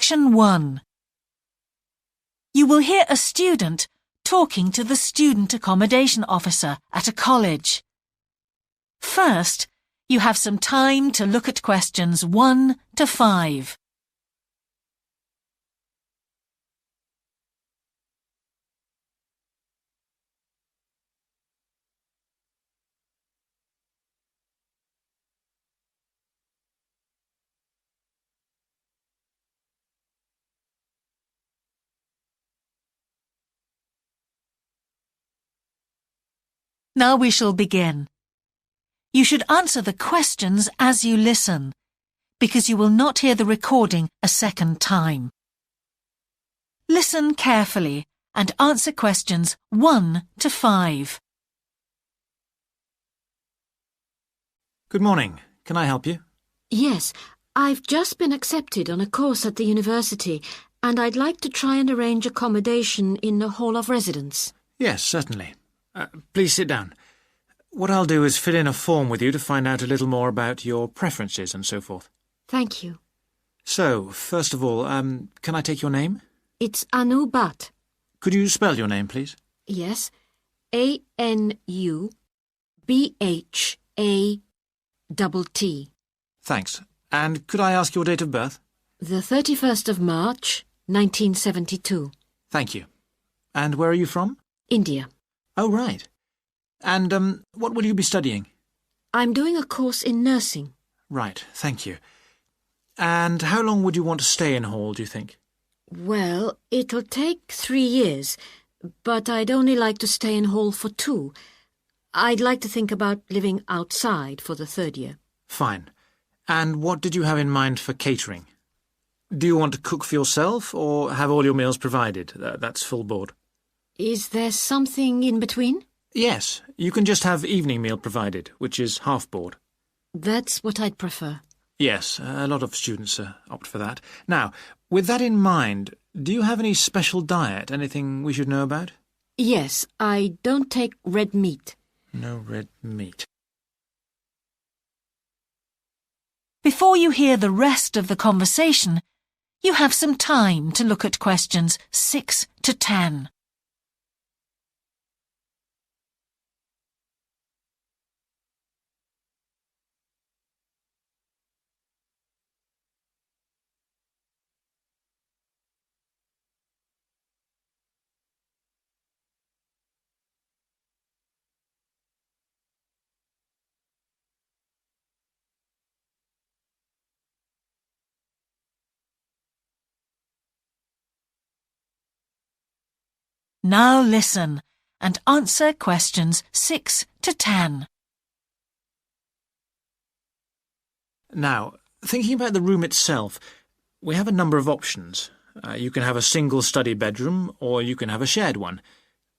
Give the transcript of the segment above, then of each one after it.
Section 1. You will hear a student talking to the student accommodation officer at a college. First, you have some time to look at questions 1 to 5. Now we shall begin. You should answer the questions as you listen, because you will not hear the recording a second time. Listen carefully and answer questions 1 to 5. Good morning. Can I help you? Yes, I've just been accepted on a course at the university, and I'd like to try and arrange accommodation in a hall of residence. Yes, certainly. Please sit down. What I'll do is fill in a form with you to find out a little more about your preferences and so forth. Thank you. So, first of all, can I take your name? It's Anu Bhatt. Could you spell your name, please? Yes, ANUBHATT. Thanks. And could I ask your date of birth? The 31st of March, 1972. Thank you. And where are you from? India. Oh, right. And, what will you be studying? I'm doing a course in nursing. Right, thank you. And how long would you want to stay in hall, do you think? Well, it'll take 3 years, but I'd only like to stay in hall for 2. I'd like to think about living outside for the 3rd year. Fine. And what did you have in mind for catering? Do you want to cook for yourself or have all your meals provided? That's full board. Is there something in between? Yes, you can just have evening meal provided, which is half board. That's what I'd prefer. Yes, a lot of students opt for that. Now, with that in mind, do you have any special diet, anything we should know about? Yes, I don't take red meat. No red meat. Before you hear the rest of the conversation, you have some time to look at questions 6 to 10. Now listen and answer questions 6 to 10. Now, thinking about the room itself, we have a number of options. You can have a single study bedroom or you can have a shared one.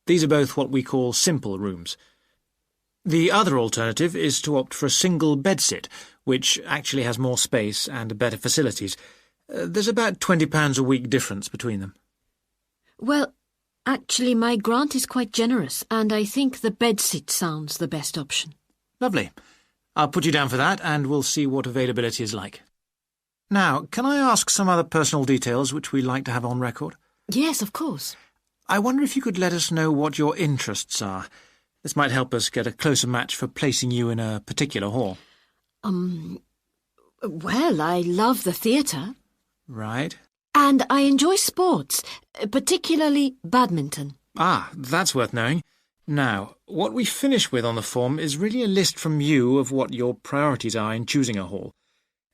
These are both what we call simple rooms. The other alternative is to opt for a single bedsit, which actually has more space and better facilities. There's about £20 a week difference between them. Well, actually, my grant is quite generous, and I think the bedsit sounds the best option. Lovely. I'll put you down for that, and we'll see what availability is like. Now, can I ask some other personal details which we like to have on record? Yes, of course. I wonder if you could let us know what your interests are. This might help us get a closer match for placing you in a particular hall. Well, I love the theatre. Right. And I enjoy sports, particularly badminton. Ah, that's worth knowing. Now, what we finish with on the form is really a list from you of what your priorities are in choosing a hall,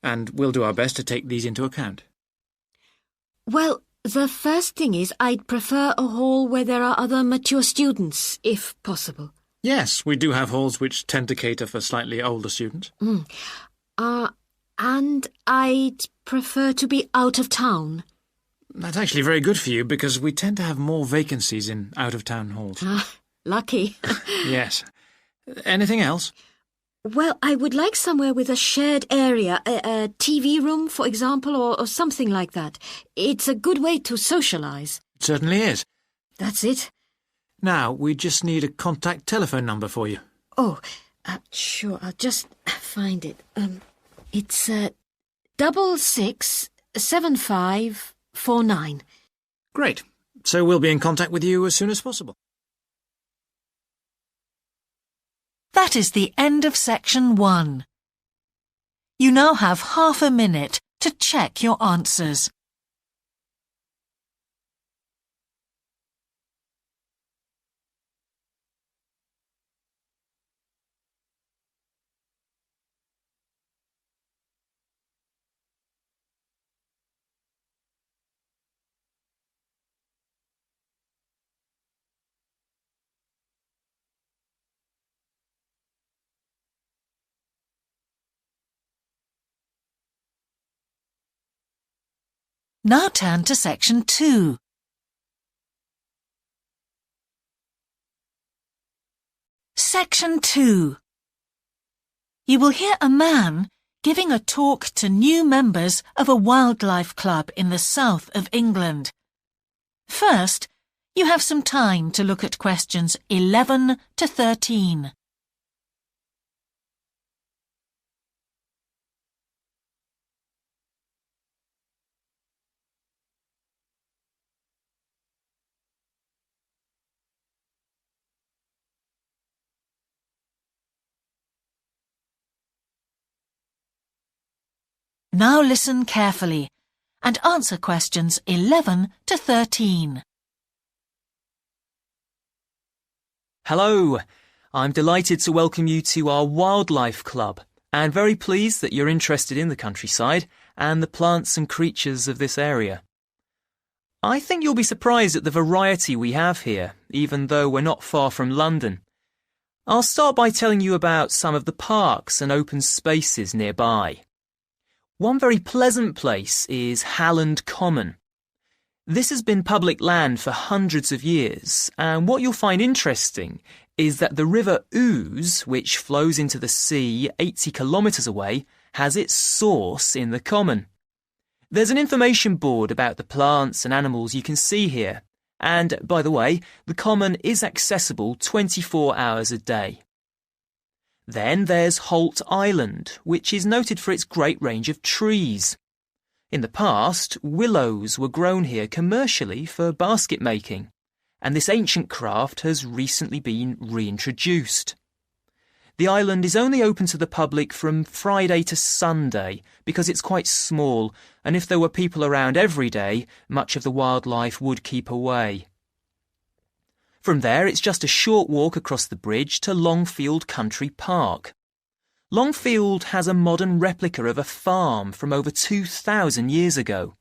and we'll do our best to take these into account. Well, the first thing is I'd prefer a hall where there are other mature students, if possible. Yes, we do have halls which tend to cater for slightly older students. And I'd prefer to be out of town. That's actually very good for you because we tend to have more vacancies in out-of-town halls. Lucky. Yes. Anything else? Well, I would like somewhere with a shared area, a TV room, for example, or something like that. It's a good way to socialise. It certainly is. That's it. Now, we just need a contact telephone number for you. Oh, sure, I'll just find it. It's 6675 49. Great. So we'll be in contact with you as soon as possible. That is the end of section 1. You now have half a minute to check your answers. Now turn to section 2. Section 2. You will hear a man giving a talk to new members of a wildlife club in the south of England. First, you have some time to look at questions 11 to 13. Now listen carefully and answer questions 11 to 13. Hello, I'm delighted to welcome you to our wildlife club and very pleased that you're interested in the countryside and the plants and creatures of this area. I think you'll be surprised at the variety we have here, even though we're not far from London. I'll start by telling you about some of the parks and open spaces nearby. One very pleasant place is Halland Common. This has been public land for hundreds of years, and what you'll find interesting is that the River Ouse, which flows into the sea 80 kilometres away, has its source in the common. There's an information board about the plants and animals you can see here, and, by the way, the common is accessible 24 hours a day. Then there's Holt Island, which is noted for its great range of trees. In the past, willows were grown here commercially for basket making, and this ancient craft has recently been reintroduced. The island is only open to the public from Friday to Sunday because it's quite small, and if there were people around every day, much of the wildlife would keep away. From there, it's just a short walk across the bridge to Longfield Country Park. Longfield has a modern replica of a farm from over 2,000 years ago.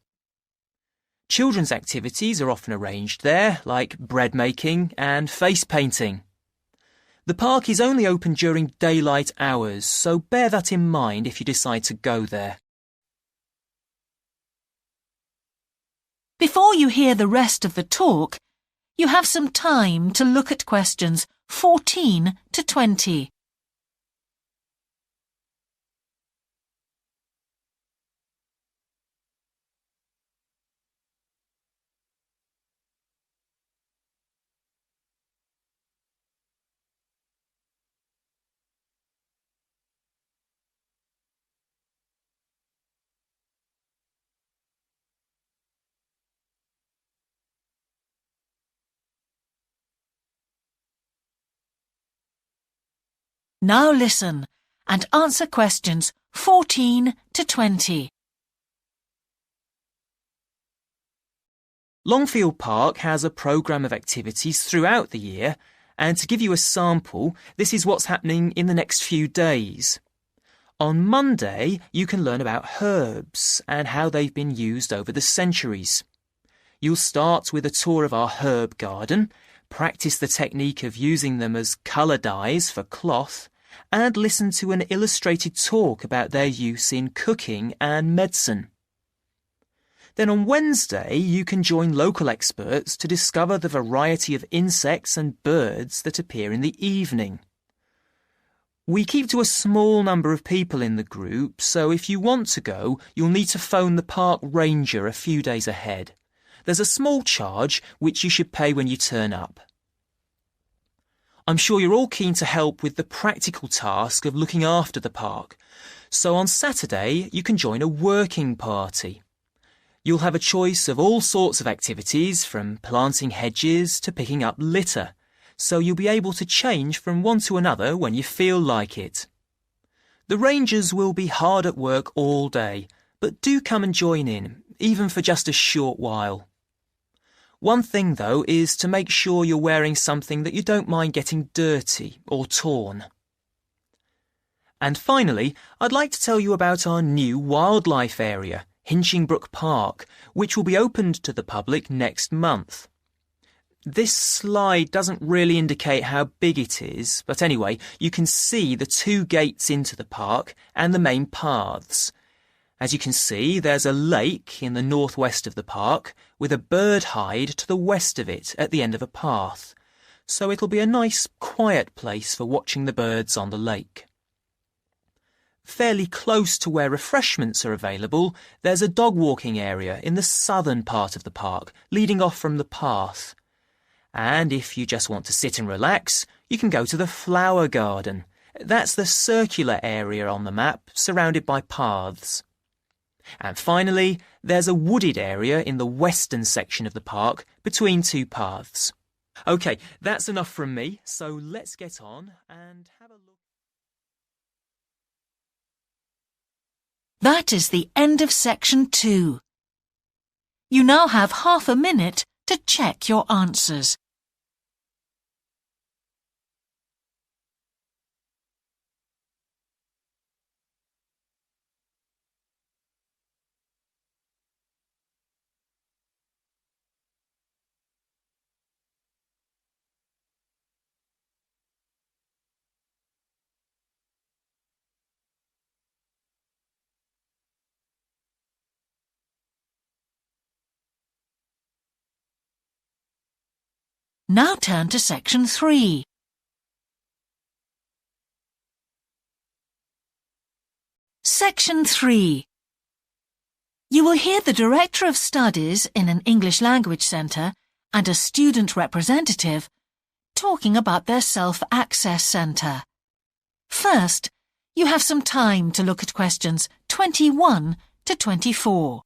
Children's activities are often arranged there, like bread making and face painting. The park is only open during daylight hours, so bear that in mind if you decide to go there. Before you hear the rest of the talk, you have some time to look at questions 14 to 20. Now listen and answer questions 14 to 20. Longfield Park has a programme of activities throughout the year, and to give you a sample, this is what's happening in the next few days. On Monday, you can learn about herbs and how they've been used over the centuries. You'll start with a tour of our herb garden, practice the technique of using them as colour dyes for cloth, and listen to an illustrated talk about their use in cooking and medicine. Then on Wednesday, you can join local experts to discover the variety of insects and birds that appear in the evening. We keep to a small number of people in the group, so if you want to go, you'll need to phone the park ranger a few days ahead. There's a small charge which you should pay when you turn up. I'm sure you're all keen to help with the practical task of looking after the park, so on Saturday you can join a working party. You'll have a choice of all sorts of activities, from planting hedges to picking up litter, so you'll be able to change from one to another when you feel like it. The rangers will be hard at work all day, but do come and join in, even for just a short while. One thing, though, is to make sure you're wearing something that you don't mind getting dirty or torn. And finally, I'd like to tell you about our new wildlife area, Hinchingbrook Park, which will be opened to the public next month. This slide doesn't really indicate how big it is, but anyway, you can see the 2 gates into the park and the main paths. As you can see, there's a lake in the northwest of the park with a bird hide to the west of it at the end of a path, so it'll be a nice, quiet place for watching the birds on the lake. Fairly close to where refreshments are available, there's a dog walking area in the southern part of the park, leading off from the path. And if you just want to sit and relax, you can go to the flower garden. That's the circular area on the map, surrounded by paths. And finally, there's a wooded area in the western section of the park, between 2 paths. OK, that's enough from me, so let's get on and have a look. That is the end of section 2. You now have half a minute to check your answers. Now turn to section 3. Section 3. You will hear the Director of Studies in an English Language Centre and a student representative talking about their self-access centre. First, you have some time to look at questions 21 to 24.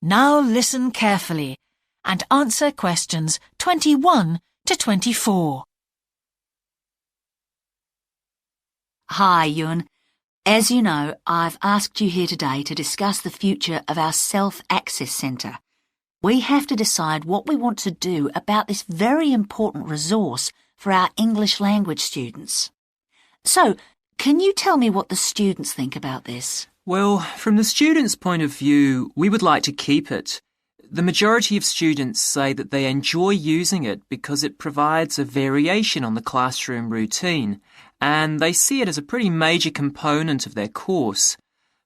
Now listen carefully and answer questions 21 to 24. Hi, Yun. As you know, I've asked you here today to discuss the future of our self-access centre. We have to decide what we want to do about this very important resource for our English language students. So, can you tell me what the students think about this? Well, from the students' point of view, we would like to keep it. The majority of students say that they enjoy using it because it provides a variation on the classroom routine, and they see it as a pretty major component of their course.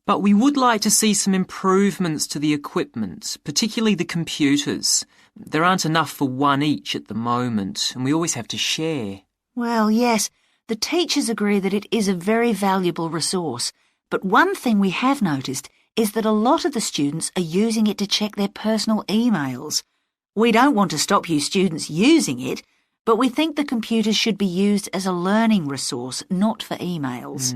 But we would like to see some improvements to the equipment, particularly the computers. There aren't enough for one each at the moment, and we always have to share. Well, yes, the teachers agree that it is a very valuable resource. But one thing we have noticed is that a lot of the students are using it to check their personal emails. We don't want to stop you students using it, but we think the computers should be used as a learning resource, not for emails.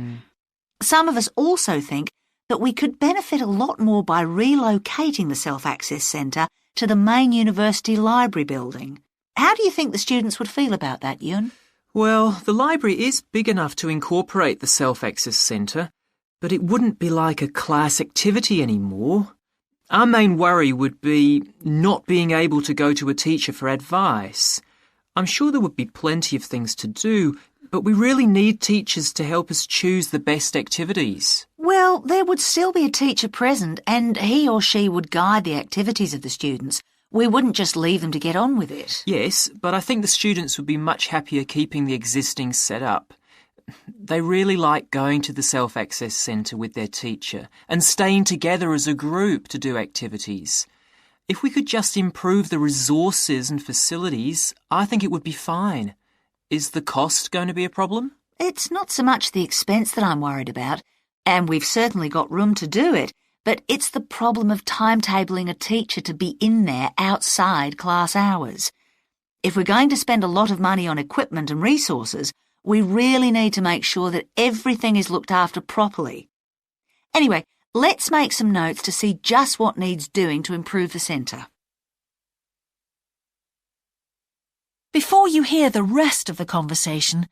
Some of us also think that we could benefit a lot more by relocating the Self-Access Centre to the main university library building. How do you think the students would feel about that, Yun? Well, the library is big enough to incorporate the Self-Access Centre, but it wouldn't be like a class activity anymore. Our main worry would be not being able to go to a teacher for advice. I'm sure there would be plenty of things to do, but we really need teachers to help us choose the best activities. Well, there would still be a teacher present and he or she would guide the activities of the students. We wouldn't just leave them to get on with it. Yes, but I think the students would be much happier keeping the existing setup. They really like going to the Self-Access Centre with their teacher and staying together as a group to do activities. If we could just improve the resources and facilities, I think it would be fine. Is the cost going to be a problem? It's not so much the expense that I'm worried about, and we've certainly got room to do it, but it's the problem of timetabling a teacher to be in there outside class hours. If we're going to spend a lot of money on equipment and resources, we really need to make sure that everything is looked after properly. Anyway, let's make some notes to see just what needs doing to improve the centre. Before you hear the rest of the conversation,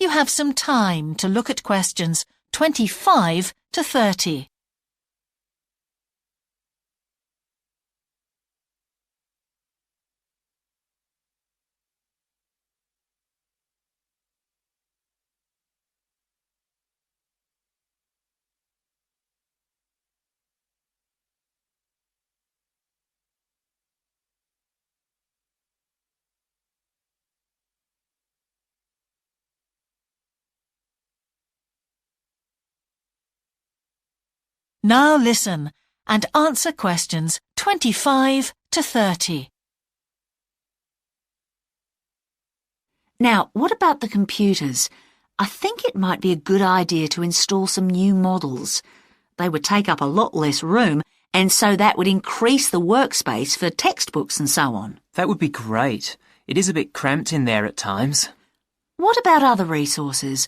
you have some time to look at questions 25 to 30. Now listen and answer questions 25 to 30. Now, what about the computers? I think it might be a good idea to install some new models. They would take up a lot less room, and so that would increase the workspace for textbooks and so on. That would be great. It is a bit cramped in there at times. What about other resources?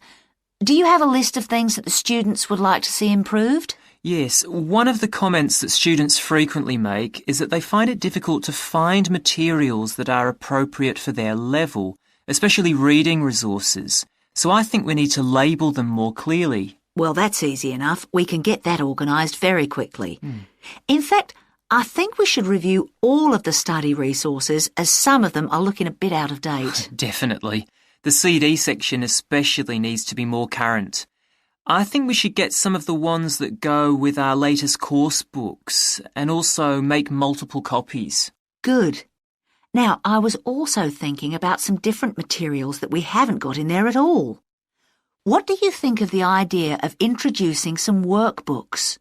Do you have a list of things that the students would like to see improved? Yes, one of the comments that students frequently make is that they find it difficult to find materials that are appropriate for their level, especially reading resources. So I think we need to label them more clearly. Well, that's easy enough. We can get that organised very quickly. In fact, I think we should review all of the study resources as some of them are looking a bit out of date. Definitely. The CD section especially needs to be more current. I think we should get some of the ones that go with our latest course books and also make multiple copies. Good. Now, I was also thinking about some different materials that we haven't got in there at all. What do you think of the idea of introducing some workbooks?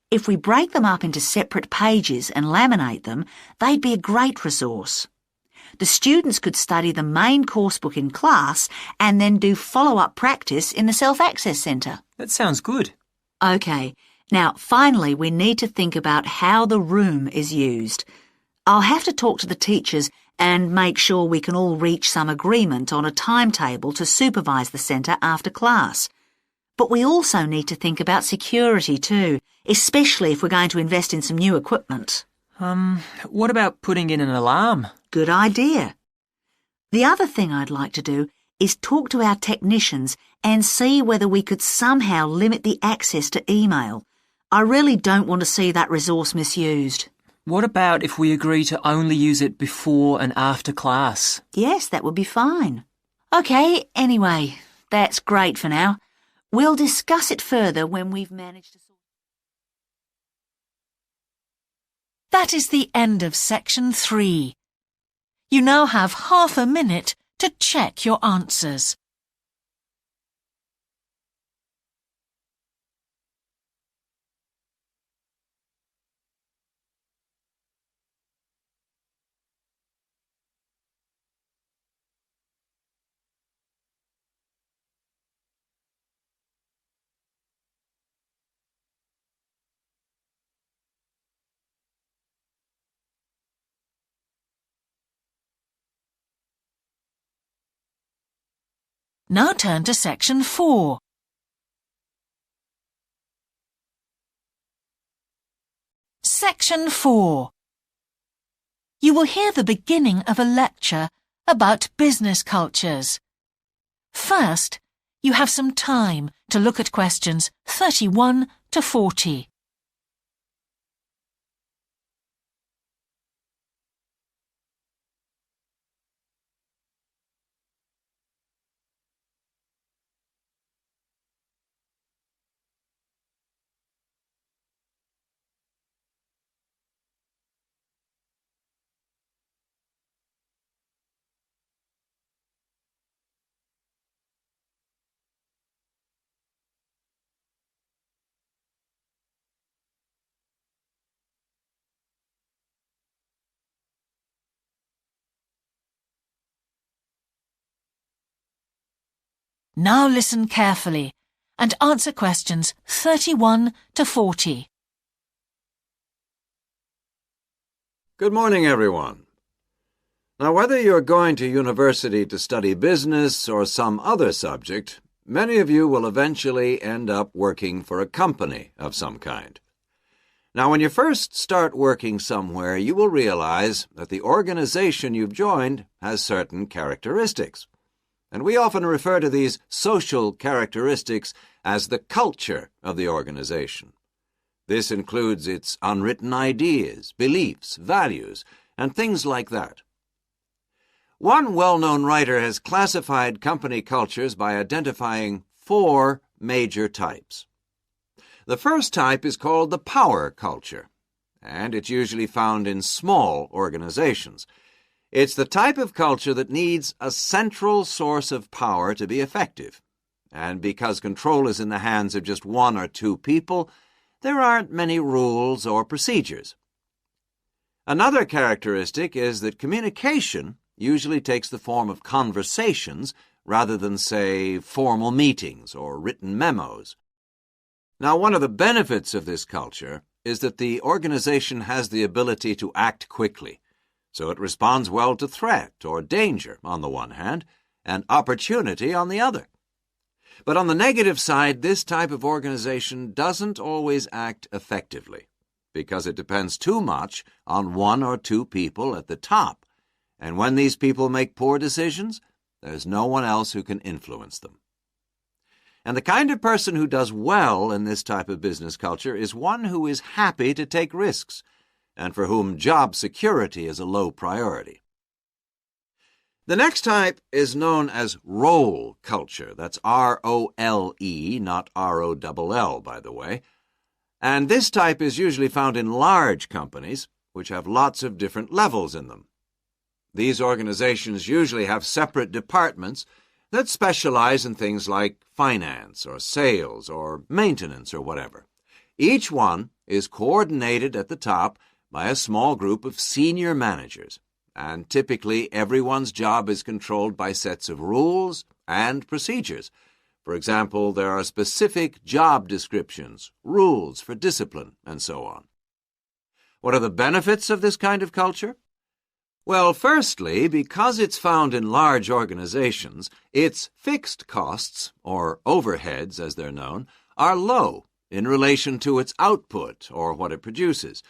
If we break them up into separate pages and laminate them, they'd be a great resource. The students could study the main course book in class and then do follow-up practice in the Self-Access Centre. That sounds good. OK, now finally we need to think about how the room is used. I'll have to talk to the teachers and make sure we can all reach some agreement on a timetable to supervise the centre after class. But we also need to think about security too, especially if we're going to invest in some new equipment. What about putting in an alarm? Good idea. The other thing I'd like to do is talk to our technicians and see whether we could somehow limit the access to email. I really don't want to see that resource misused. What about if we agree to only use it before and after class? Yes, that would be fine. OK, anyway, that's great for now. We'll discuss it further when we've managed to sort. That is the end of section 3. You now have half a minute to check your answers. Now turn to section 4. Section 4. You will hear the beginning of a lecture about business cultures. First, you have some time to look at questions 31 to 40. Now listen carefully and answer questions 31 to 40. Good morning, everyone. Now, whether you're going to university to study business or some other subject, many of you will eventually end up working for a company of some kind. Now, when you first start working somewhere, you will realize that the organization you've joined has certain characteristics. And we often refer to these social characteristics as the culture of the organization. This includes its unwritten ideas, beliefs, values, and things like that. One well-known writer has classified company cultures by identifying 4 major types. The first type is called the power culture, and it's usually found in small organizations. It's the type of culture that needs a central source of power to be effective. And because control is in the hands of just 1 or 2 people, there aren't many rules or procedures. Another characteristic is that communication usually takes the form of conversations rather than, say, formal meetings or written memos. Now, one of the benefits of this culture is that the organization has the ability to act quickly, so it responds well to threat or danger on the one hand, and opportunity on the other. But on the negative side, this type of organization doesn't always act effectively, because it depends too much on 1 or 2 people at the top, and when these people make poor decisions, there's no one else who can influence them. And the kind of person who does well in this type of business culture is one who is happy to take risks, and for whom job security is a low priority. The next type is known as role culture. That's R-O-L-E, not R-O-L-L, by the way. And this type is usually found in large companies, which have lots of different levels in them. These organizations usually have separate departments that specialize in things like finance or sales or maintenance or whatever. Each one is coordinated at the top by a small group of senior managers, and typically everyone's job is controlled by sets of rules and procedures. For example, there are specific job descriptions, rules for discipline, and so on. What are the benefits of this kind of culture? Well, firstly, because it's found in large organizations, its fixed costs, or overheads as they're known, are low in relation to its output or what it produces.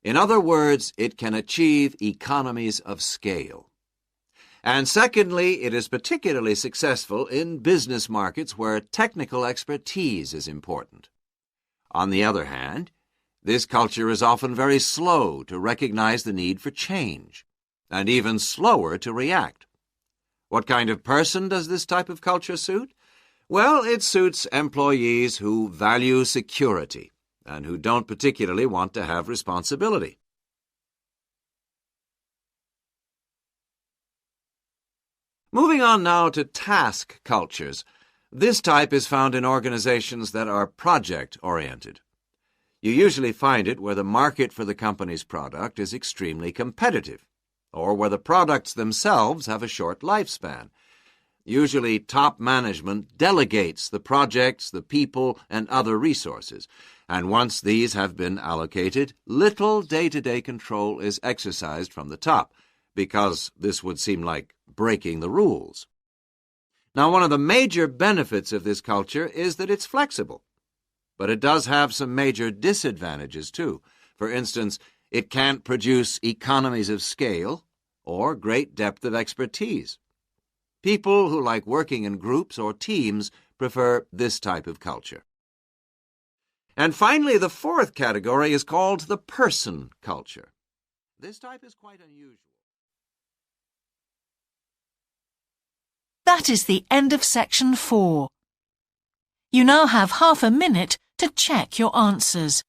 In other words, it can achieve economies of scale. And secondly, it is particularly successful in business markets where technical expertise is important. On the other hand, this culture is often very slow to recognize the need for change, and even slower to react. What kind of person does this type of culture suit? Well, it suits employees who value security and who don't particularly want to have responsibility. Moving on now to task cultures. This type is found in organizations that are project-oriented. You usually find it where the market for the company's product is extremely competitive, or where the products themselves have a short lifespan. Usually, top management delegates the projects, the people, and other resources, and once these have been allocated, little day-to-day control is exercised from the top, because this would seem like breaking the rules. Now, one of the major benefits of this culture is that it's flexible, but it does have some major disadvantages too. For instance, it can't produce economies of scale or great depth of expertise. People who like working in groups or teams prefer this type of culture. And finally, the fourth category is called the person culture. This type is quite unusual. That is the end of section 4. You now have half a minute to check your answers.